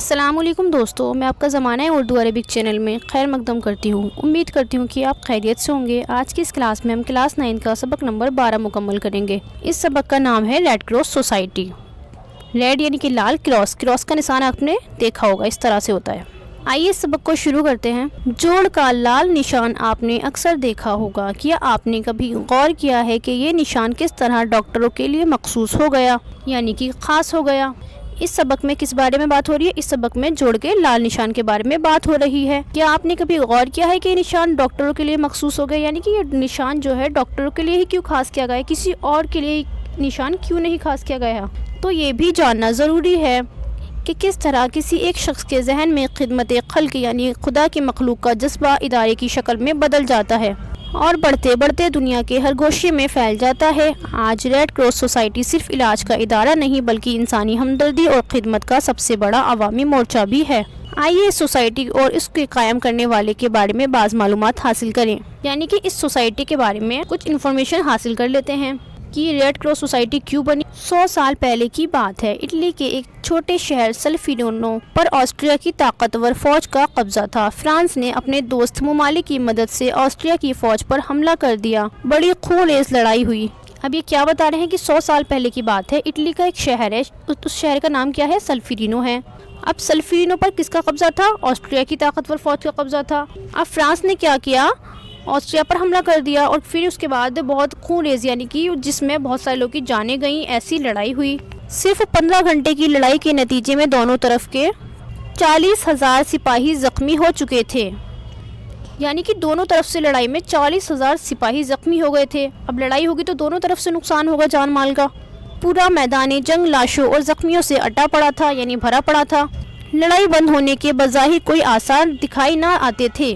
السلام علیکم دوستو، میں آپ کا زمانہ اردو عربک چینل میں خیر مقدم کرتی ہوں۔ امید کرتی ہوں کہ آپ خیریت سے ہوں گے۔ آج کی اس کلاس میں ہم کلاس 9 کا سبق نمبر 12 مکمل کریں گے۔ اس سبق کا نام ہے ریڈ کراس سوسائٹی۔ ریڈ یعنی کہ لال، کراس کا نشان آپ نے دیکھا ہوگا، اس طرح سے ہوتا ہے۔ آئیے اس سبق کو شروع کرتے ہیں۔ جوڑ کا لال نشان آپ نے اکثر دیکھا ہوگا۔ کیا آپ نے کبھی غور کیا ہے کہ یہ نشان کس طرح ڈاکٹروں کے لیے مخصوص ہو گیا، یعنی کہ خاص ہو گیا؟ اس سبق میں کس بارے میں بات ہو رہی ہے؟ اس سبق میں جوڑ کے لال نشان کے بارے میں بات ہو رہی ہے۔ کیا آپ نے کبھی غور کیا ہے کہ یہ نشان ڈاکٹروں کے لیے مخصوص ہو گیا، یعنی کہ یہ نشان جو ہے ڈاکٹروں کے لیے ہی کیوں خاص کیا گیا ہے، کسی اور کے لیے نشان کیوں نہیں خاص کیا گیا؟ تو یہ بھی جاننا ضروری ہے کہ کس طرح کسی ایک شخص کے ذہن میں خدمت خلق یعنی خدا کی مخلوق کا جذبہ ادارے کی شکل میں بدل جاتا ہے اور بڑھتے بڑھتے دنیا کے ہر گوشے میں پھیل جاتا ہے۔ آج ریڈ کراس سوسائٹی صرف علاج کا ادارہ نہیں بلکہ انسانی ہمدردی اور خدمت کا سب سے بڑا عوامی مورچہ بھی ہے۔ آئیے اس سوسائٹی اور اس کے قائم کرنے والے کے بارے میں بعض معلومات حاصل کریں، یعنی کہ اس سوسائٹی کے بارے میں کچھ انفارمیشن حاصل کر لیتے ہیں کہ ریڈ کراس سوسائٹی کیوں بنی۔ 100 سال پہلے کی بات ہے۔ اٹلی کے ایک چھوٹے شہر سلفینو پر آسٹریا کی طاقتور فوج کا قبضہ تھا۔ فرانس نے اپنے دوست ممالک کی مدد سے آسٹریا کی فوج پر حملہ کر دیا۔ بڑی خونریز لڑائی ہوئی۔ اب یہ کیا بتا رہے ہیں کہ 100 سال پہلے کی بات ہے۔ اٹلی کا ایک شہر ہے، اس شہر کا نام کیا ہے؟ سلفینو ہے۔ اب سلفینو پر کس کا قبضہ تھا؟ آسٹریا کی طاقتور فوج کا قبضہ تھا۔ اب فرانس نے کیا کیا؟ آسٹریا پر حملہ کر دیا اور پھر اس کے بعد بہت خونریز یعنی کہ جس میں بہت سارے لوگ کی جانیں گئیں، ایسی لڑائی ہوئی۔ صرف 15 گھنٹے کی لڑائی کے نتیجے میں دونوں طرف کے 40,000 سپاہی زخمی ہو چکے تھے، یعنی کہ دونوں طرف سے لڑائی میں 40,000 سپاہی زخمی ہو گئے تھے۔ اب لڑائی ہوگی تو دونوں طرف سے نقصان ہوگا جان مال کا۔ پورا میدان جنگ لاشوں اور زخمیوں سے اٹا پڑا تھا، یعنی بھرا پڑا تھا۔ لڑائی بند ہونے کے بظاہر کوئی آثار دکھائی نہ آتے تھے،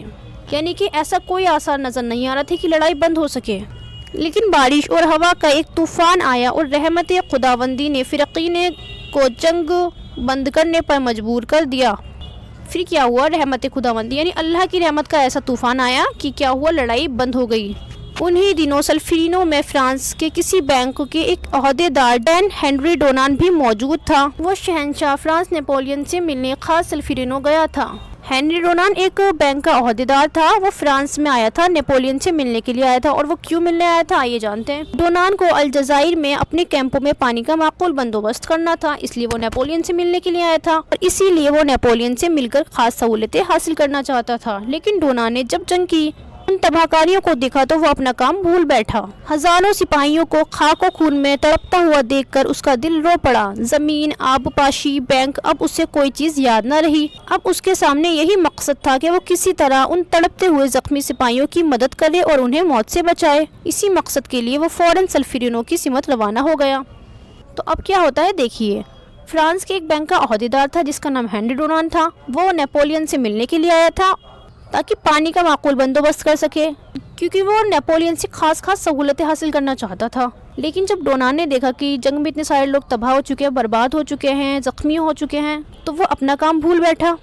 یعنی کہ ایسا کوئی آثار نظر نہیں آ رہا تھا کہ لڑائی بند ہو سکے۔ لیکن بارش اور ہوا کا ایک طوفان آیا اور رحمت خداوندی نے فرقین کو جنگ بند کرنے پر مجبور کر دیا۔ پھر کیا ہوا؟ رحمت خداوندی یعنی اللہ کی رحمت کا ایسا طوفان آیا کہ کیا ہوا؟ لڑائی بند ہو گئی۔ انہی دنوں سلفینو میں فرانس کے کسی بینک کے ایک عہدیدار ڈین ہنری ڈونان بھی موجود تھا۔ وہ شہنشاہ فرانس نیپولین سے ملنے خاص سلفینو گیا تھا۔ ہنری ڈونان ایک بینک کا عہدیدار تھا۔ وہ فرانس میں آیا تھا، نیپولین سے ملنے کے لیے آیا تھا۔ اور وہ کیوں ملنے آیا تھا آئیے جانتے ہیں۔ ڈونان کو الجزائر میں اپنے کیمپوں میں پانی کا معقول بندوبست کرنا تھا، اس لیے وہ نیپولین سے ملنے کے لیے آیا تھا اور اسی لیے وہ نیپولین سے مل کر خاص سہولتیں حاصل کرنا چاہتا تھا۔ لیکن ڈونان نے جب جنگ کی ان تباہ کاریوں کو دیکھا تو وہ اپنا کام بھول بیٹھا۔ ہزاروں سپاہیوں کو خاک و خون میں تڑپتا ہوا دیکھ کر اس کا دل رو پڑا۔ زمین، آب پاشی، بینک، اب اسے کوئی چیز یاد نہ رہی۔ اب اس کے سامنے یہی مقصد تھا کہ وہ کسی طرح ان تڑپتے ہوئے زخمی سپاہیوں کی مدد کرے اور انہیں موت سے بچائے۔ اسی مقصد کے لیے وہ فوراً سلفینو کی سمت روانہ ہو گیا۔ تو اب کیا ہوتا ہے دیکھیے۔ فرانس کے ایک بینک کا عہدیدار تھا جس کا نام ہنری ڈونان تھا۔ وہ نیپولین سے ملنے کے لیے آیا تھا تاکہ پانی کا معقول بندوبست کر سکے، کیونکہ وہ نیپولین سے خاص سہولتیں حاصل کرنا چاہتا تھا۔ لیکن جب ڈونان نے دیکھا کہ جنگ میں اتنے سارے لوگ تباہ ہو چکے ہیں، برباد ہو چکے ہیں، زخمی ہو چکے ہیں، تو وہ اپنا کام بھول بیٹھا۔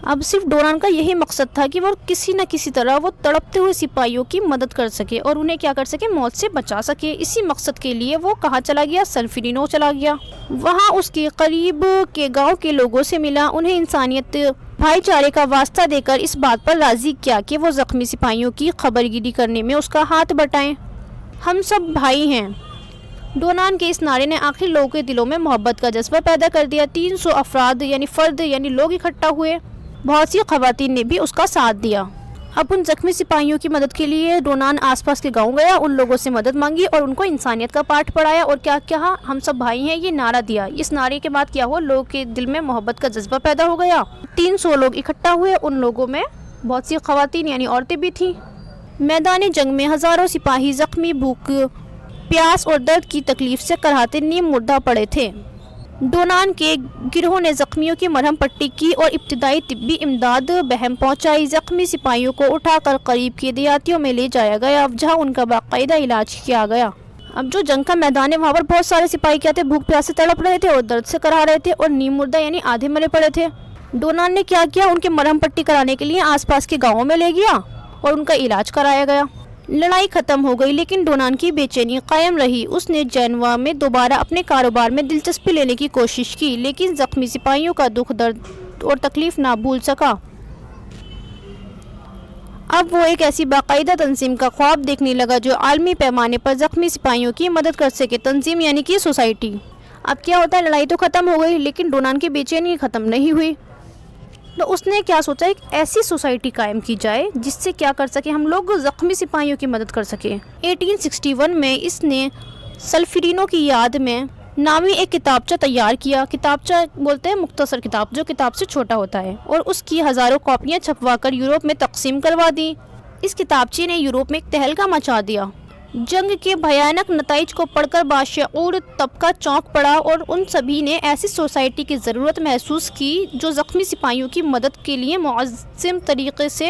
اب صرف ڈونان کا یہی مقصد تھا کہ وہ کسی نہ کسی طرح وہ تڑپتے ہوئے سپاہیوں کی مدد کر سکے اور انہیں کیا کر سکے؟ موت سے بچا سکے۔ اسی مقصد کے لیے وہ کہاں چلا گیا؟ سلفینو چلا گیا۔ وہاں اس کے قریب کے گاؤں کے لوگوں سے ملا، انہیں انسانیت بھائی چارے کا واسطہ دے کر اس بات پر راضی کیا کہ وہ زخمی سپاہیوں کی خبرگیری کرنے میں اس کا ہاتھ بٹائیں۔ ہم سب بھائی ہیں۔ ڈونان کے اس نعرے نے آخر لوگوں کے دلوں میں محبت کا جذبہ پیدا کر دیا۔ 300 افراد یعنی لوگ اکٹھا ہوئے۔ بہت سی خواتین نے بھی اس کا ساتھ دیا۔ اب ان زخمی سپاہیوں کی مدد کے لیے ڈونان آس پاس کے گاؤں گیا، ان لوگوں سے مدد مانگی اور ان کو انسانیت کا پاٹھ پڑھایا اور کیا کہا؟ ہم سب بھائی ہیں، یہ نعرہ دیا۔ اس نعرے کے بعد کیا ہوا؟ لوگوں کے دل میں محبت کا جذبہ پیدا ہو گیا۔ 300 لوگ اکٹھا ہوئے، ان لوگوں میں بہت سی خواتین یعنی عورتیں بھی تھیں۔ میدان جنگ میں ہزاروں سپاہی زخمی، بھوک، پیاس اور درد کی تکلیف سے کراہتے نیم مردہ پڑے تھے۔ ڈونان کے گروہ نے زخمیوں کی مرہم پٹی کی اور ابتدائی طبی امداد بہم پہنچائی۔ زخمی سپاہیوں کو اٹھا کر قریب کے دیہاتوں میں لے جایا گیا جہاں ان کا باقاعدہ علاج کیا گیا۔ اب جو جنگ کا میدان ہے وہاں پر بہت سارے سپاہی کیا تھے؟ بھوک پیاس سے تڑپ رہے تھے اور درد سے کرا رہے تھے اور نیم مردہ یعنی آدھے مرے پڑے تھے۔ ڈونان نے کیا کیا؟ ان کے مرہم پٹی کرانے کے لیے آس پاس کے گاؤں میں لے گیا اور ان کا علاج کرایا گیا۔ لڑائی ختم ہو گئی لیکن ڈونان کی بے چینی قائم رہی۔ اس نے جینوا میں دوبارہ اپنے کاروبار میں دلچسپی لینے کی کوشش کی، لیکن زخمی سپاہیوں کا دکھ درد درد اور تکلیف نہ بھول سکا۔ اب وہ ایک ایسی باقاعدہ تنظیم کا خواب دیکھنے لگا جو عالمی پیمانے پر زخمی سپاہیوں کی مدد کر سکے۔ تنظیم یعنی کہ سوسائٹی۔ اب کیا ہوتا ہے، لڑائی تو ختم ہو گئی لیکن ڈونان کی بے چینی ختم نہیں ہوئی، تو اس نے کیا سوچا، ایک ایسی سوسائٹی قائم کی جائے جس سے کیا کر سکے، ہم لوگ زخمی سپاہیوں کی مدد کر سکیں۔ 1861 میں اس نے سلفرینو کی یاد میں نامی ایک کتابچہ تیار کیا۔ کتابچہ بولتے ہیں مختصر کتاب، جو کتاب سے چھوٹا ہوتا ہے، اور اس کی ہزاروں کاپیاں چھپوا کر یورپ میں تقسیم کروا دی۔ اس کتابچے نے یورپ میں ایک تہلکہ مچا دیا۔ جنگ کے بھیانک نتائج کو پڑھ کر باشعور طبقہ چونک پڑا اور ان سبھی نے ایسی سوسائٹی کی ضرورت محسوس کی جو زخمی سپاہیوں کی مدد کے لیے معظم طریقے سے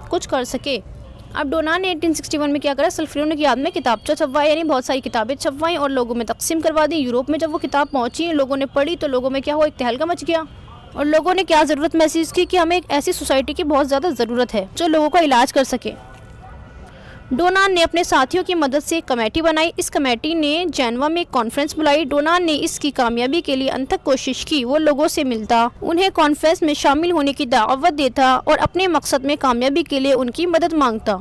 کچھ کر سکے۔ اب ڈونان نے 1861 میں کیا کرا، سلفرینو کی یاد میں کتابچہ چھپوایا، یعنی بہت ساری کتابیں چھپوائیں اور لوگوں میں تقسیم کروا دی۔ یورپ میں جب وہ کتاب پہنچی، لوگوں نے پڑھی تو لوگوں میں کیا ہوا، ایک تہلکہ مچ گیا، اور لوگوں نے کیا ضرورت محسوس کی کہ ہمیں ایک ایسی سوسائٹی کی بہت زیادہ ضرورت ہے جو لوگوں کا علاج کر سکے۔ ڈونان نے اپنے ساتھیوں کی مدد سے ایک کمیٹی بنائی۔ اس کمیٹی نے جینوا میں ایک کانفرنس بلائی۔ ڈونان نے اس کی کامیابی کے لیے انتھک کوشش کی۔ وہ لوگوں سے ملتا، انہیں کانفرنس میں شامل ہونے کی دعوت دیتا اور اپنے مقصد میں کامیابی کے لیے ان کی مدد مانگتا۔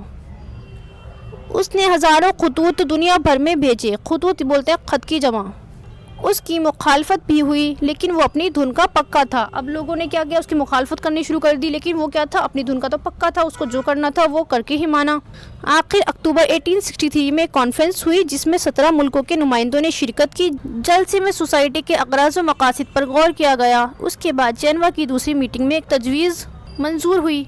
اس نے ہزاروں خطوط دنیا بھر میں بھیجے۔ خطوط بولتے ہیں خط کی جمع۔ اس کی مخالفت بھی ہوئی لیکن وہ اپنی دھن کا پکا تھا۔ اب لوگوں نے کیا کیا، اس کی مخالفت کرنی شروع کر دی، لیکن وہ کیا تھا، اپنی دھن کا تو پکا تھا، اس کو جو کرنا تھا وہ کر کے ہی مانا۔ آخر اکتوبر 1863 میں کانفرنس ہوئی جس میں 17 ملکوں کے نمائندوں نے شرکت کی۔ جلسے میں سوسائٹی کے اغراض و مقاصد پر غور کیا گیا۔ اس کے بعد جینوا کی دوسری میٹنگ میں ایک تجویز منظور ہوئی،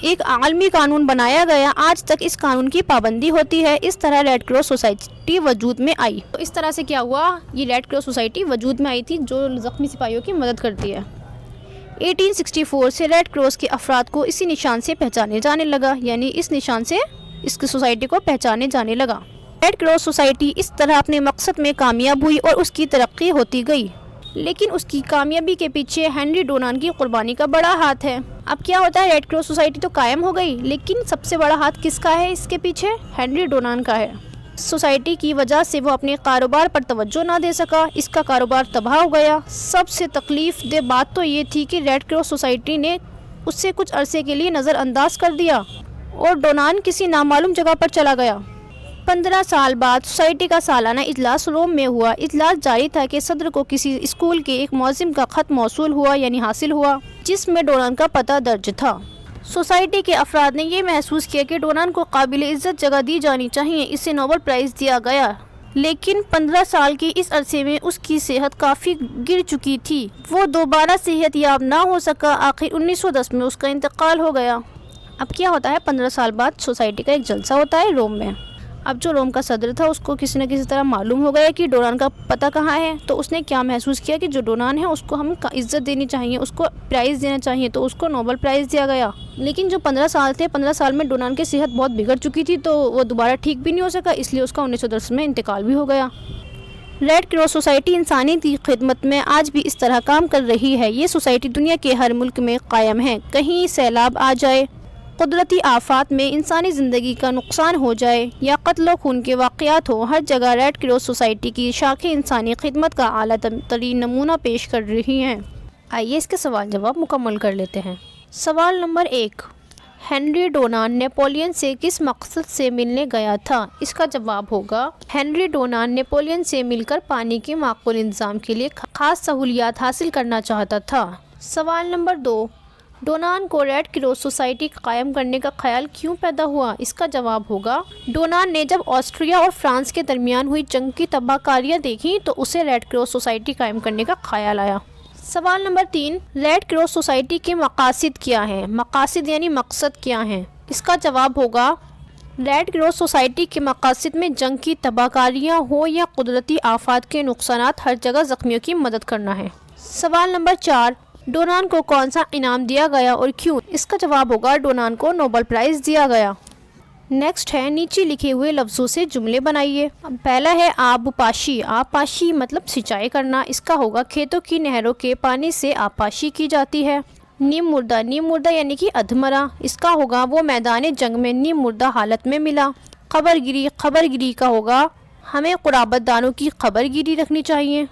ایک عالمی قانون بنایا گیا۔ آج تک اس قانون کی پابندی ہوتی ہے۔ اس طرح ریڈ کراس سوسائٹی وجود میں آئی۔ تو اس طرح سے کیا ہوا، یہ ریڈ کراس سوسائٹی وجود میں آئی تھی جو زخمی سپاہیوں کی مدد کرتی ہے۔ 1864 سے ریڈ کراس کے افراد کو اسی نشان سے پہچانے جانے لگا، یعنی اس نشان سے اس کی سوسائٹی کو پہچانے جانے لگا۔ ریڈ کراس سوسائٹی اس طرح اپنے مقصد میں کامیاب ہوئی اور اس کی ترقی ہوتی گئی، لیکن اس کی کامیابی کے پیچھے ہنری ڈونان کی قربانی کا بڑا ہاتھ ہے۔ اب کیا ہوتا ہے، ریڈ کراس سوسائٹی تو قائم ہو گئی لیکن سب سے بڑا ہاتھ کس کا ہے اس کے پیچھے، ہنری ڈونان کا ہے۔ سوسائٹی کی وجہ سے وہ اپنے کاروبار پر توجہ نہ دے سکا، اس کا کاروبار تباہ ہو گیا۔ سب سے تکلیف دہ بات تو یہ تھی کہ ریڈ کراس سوسائٹی نے اس سے کچھ عرصے کے لیے نظر انداز کر دیا اور ڈونان کسی نامعلوم جگہ پر چلا گیا۔ 15 سال بعد سوسائٹی کا سالانہ اجلاس روم میں ہوا۔ اجلاس جاری تھا کہ صدر کو کسی اسکول کے ایک معزم کا خط موصول ہوا، یعنی حاصل ہوا، جس میں ڈونان کا پتہ درج تھا۔ سوسائٹی کے افراد نے یہ محسوس کیا کہ ڈونان کو قابل عزت جگہ دی جانی چاہیے، اسے نوبل پرائز دیا گیا، لیکن 15 سال کے اس عرصے میں اس کی صحت کافی گر چکی تھی، وہ دوبارہ صحت یاب نہ ہو سکا۔ آخر 1910 میں اس کا انتقال ہو گیا۔ اب کیا ہوتا ہے، 15 سال بعد سوسائٹی کا ایک جلسہ ہوتا ہے روم میں۔ اب جو روم کا صدر تھا اس کو کسی نہ کسی طرح معلوم ہو گیا کہ ڈونان کا پتہ کہاں ہے، تو اس نے کیا محسوس کیا کہ جو ڈونان ہے اس کو ہم عزت دینی چاہیے، اس کو پرائز دینا چاہیے، تو اس کو نوبل پرائز دیا گیا۔ لیکن جو 15 سال تھے، 15 سال میں ڈونان کی صحت بہت بگڑ چکی تھی، تو وہ دوبارہ ٹھیک بھی نہیں ہو سکا، اس لیے اس کا 1910 میں انتقال بھی ہو گیا۔ ریڈ کراس سوسائٹی انسانی کی خدمت میں آج بھی اس طرح کام کر رہی ہے۔ یہ سوسائٹی دنیا کے ہر ملک میں قائم ہے۔ کہیں سیلاب آ جائے، قدرتی آفات میں انسانی زندگی کا نقصان ہو جائے یا قتل و خون کے واقعات ہوں، ہر جگہ ریڈ کراس سوسائٹی کی شاخیں انسانی خدمت کا اعلیٰ ترین نمونہ پیش کر رہی ہیں۔ آئیے اس کے سوال جواب مکمل کر لیتے ہیں۔ سوال نمبر 1، ہنری ڈونان نیپولین سے کس مقصد سے ملنے گیا تھا؟ اس کا جواب ہوگا، ہنری ڈونان نیپولین سے مل کر پانی کے معقول انتظام کے لیے خاص سہولیات حاصل کرنا چاہتا تھا۔ سوال نمبر 2، ڈونان کو ریڈ کراس سوسائٹی قائم کرنے کا خیال کیوں پیدا ہوا؟ اس کا جواب ہوگا، ڈونان نے جب آسٹریا اور فرانس کے درمیان ہوئی جنگ کی تباہ کاریاں دیکھیں تو اسے ریڈ کراس سوسائٹی قائم کرنے کا خیال آیا۔ سوال نمبر 3، ریڈ کراس سوسائٹی کے مقاصد کیا ہیں؟ مقاصد یعنی مقصد کیا ہیں؟ اس کا جواب ہوگا، ریڈ کراس سوسائٹی کے مقاصد میں جنگ کی تباہ کاریاں ہوں یا قدرتی آفات کے نقصانات، ہر جگہ زخمیوں کی مدد کرنا ہے۔ سوال نمبر 4، ڈونان کو کون سا انعام دیا گیا اور کیوں؟ اس کا جواب ہوگا، ڈونان کو نوبل پرائز دیا گیا۔ نیکسٹ ہے، نیچے لکھے ہوئے لفظوں سے جملے بنائیے۔ پہلا ہے آبپاشی۔ آبپاشی مطلب سینچائی کرنا، اس کا ہوگا کھیتوں کی نہروں کے پانی سے آبپاشی کی جاتی ہے۔ نیم مردہ، نیم مردہ یعنی کہ ادھمرا، اس کا ہوگا وہ میدان جنگ میں نیم مردہ حالت میں ملا۔ خبر گیری، خبر گیری کا ہوگا ہمیں قرابت داروں کی خبر گیری رکھنی چاہیے۔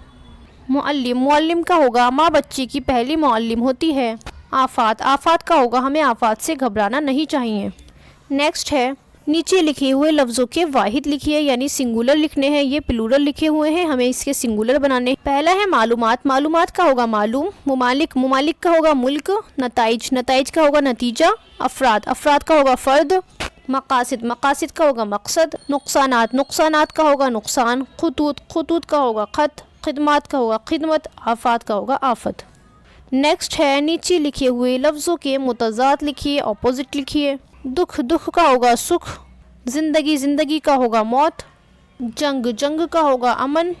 معلم، معلم کا ہوگا ماں بچی کی پہلی معلم ہوتی ہے۔ آفات، آفات کا ہوگا ہمیں آفات سے گھبرانا نہیں چاہیے۔ نیکسٹ ہے نیچے لکھے ہوئے لفظوں کے واحد لکھیے، یعنی سنگولر لکھنے ہیں، یہ پلورل لکھے ہوئے ہیں، ہمیں اس کے سنگولر بنانے۔ پہلا ہے معلومات، معلومات کا ہوگا معلوم۔ ممالک، ممالک کا ہوگا ملک۔ نتائج، نتائج کا ہوگا نتیجہ۔ افراد، افراد کا ہوگا فرد۔ مقاصد، مقاصد کا ہوگا مقصد۔ نقصانات، نقصانات کا ہوگا نقصان۔ خطوط، خطوط کا ہوگا خط۔ خدمات کا ہوگا خدمت۔ آفات کا ہوگا آفت۔ نیکسٹ ہے نیچے لکھے ہوئے لفظوں کے متضاد لکھیے، اپوزٹ لکھیے۔ دکھ، دکھ کا ہوگا سکھ۔ زندگی، زندگی کا ہوگا موت۔ جنگ، جنگ کا ہوگا امن۔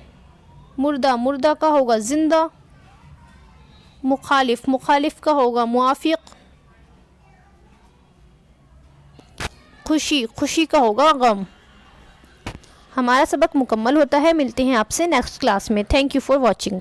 مردہ، مردہ کا ہوگا زندہ۔ مخالف، مخالف کا ہوگا موافق۔ خوشی، خوشی کا ہوگا غم۔ ہمارا سبق مکمل ہوتا ہے، ملتے ہیں آپ سے نیکسٹ کلاس میں۔ Thank you for watching.